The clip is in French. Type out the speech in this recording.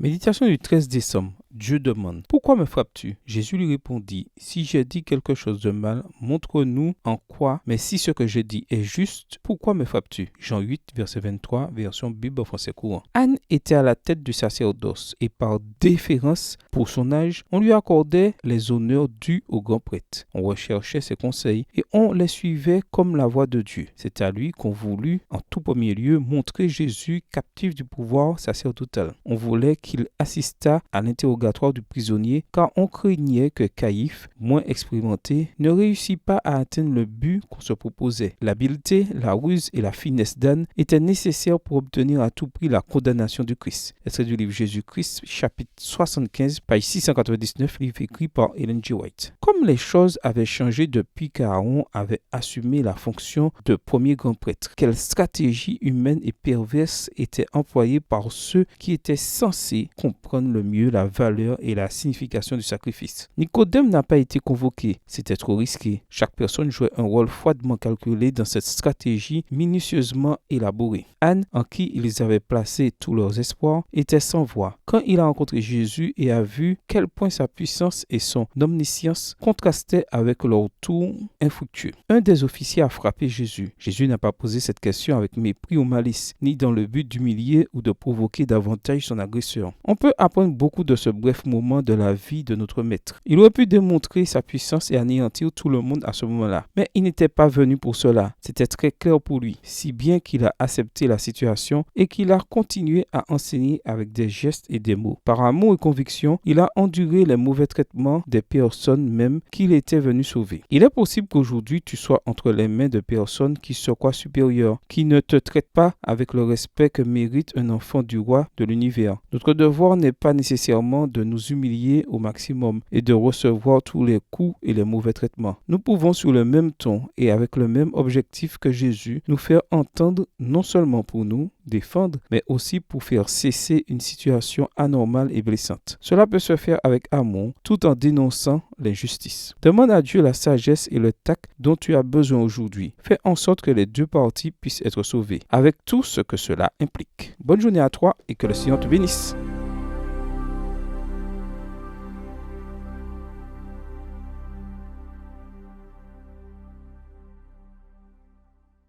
Méditation du 13 décembre. Dieu demande: Pourquoi me frappes-tu? Jésus lui répondit: Si j'ai dit quelque chose de mal, montre-nous en quoi, mais si ce que je dis est juste, pourquoi me frappes-tu? Jean 8, verset 23, version Bible en français courant. Anne était à la tête du sacerdoce et par déférence pour son âge, on lui accordait les honneurs dus au grand prêtre. On recherchait ses conseils et on les suivait comme la voix de Dieu. C'est à lui qu'on voulut en tout premier lieu montrer Jésus captif du pouvoir sacerdotal. On voulait qu'il assistât à l'interrogatoire du prisonnier, car on craignait que Caïphe, moins expérimenté, ne réussit pas à atteindre le but qu'on se proposait. L'habileté, la ruse et la finesse d'Anne étaient nécessaires pour obtenir à tout prix la condamnation du Christ. Extrait du livre Jésus-Christ, chapitre 75, page 699, livre écrit par Ellen G. White. Comme les choses avaient changé depuis qu'Aaron avait assumé la fonction de premier grand prêtre, quelle stratégie humaine et perverse était employée par ceux qui étaient censés comprendre le mieux la valeur et la signification du sacrifice. Nicodème n'a pas été convoqué, c'était trop risqué. Chaque personne jouait un rôle froidement calculé dans cette stratégie minutieusement élaborée. Anne, en qui ils avaient placé tous leurs espoirs, était sans voix. Quand il a rencontré Jésus et a vu quel point sa puissance et son omniscience contrastaient avec leur tour infructueux. Un des officiers a frappé Jésus. Jésus n'a pas posé cette question avec mépris ou malice, ni dans le but d'humilier ou de provoquer davantage son agresseur. On peut apprendre beaucoup de ce bref moment de la vie de notre maître. Il aurait pu démontrer sa puissance et anéantir tout le monde à ce moment-là. Mais il n'était pas venu pour cela. C'était très clair pour lui, si bien qu'il a accepté la situation et qu'il a continué à enseigner avec des gestes et des mots. Par amour et conviction, il a enduré les mauvais traitements des personnes même qu'il était venu sauver. Il est possible qu'aujourd'hui tu sois entre les mains de personnes qui se croient supérieures, qui ne te traitent pas avec le respect que mérite un enfant du roi de l'univers. Notre devoir n'est pas nécessairement de nous humilier au maximum et de recevoir tous les coups et les mauvais traitements. Nous pouvons sur le même ton et avec le même objectif que Jésus nous faire entendre non seulement pour nous défendre, mais aussi pour faire cesser une situation anormale et blessante. Cela peut se faire avec amour tout en dénonçant l'injustice. Demande à Dieu la sagesse et le tact dont tu as besoin aujourd'hui. Fais en sorte que les deux parties puissent être sauvées, avec tout ce que cela implique. Bonne journée à toi et que le Seigneur te bénisse.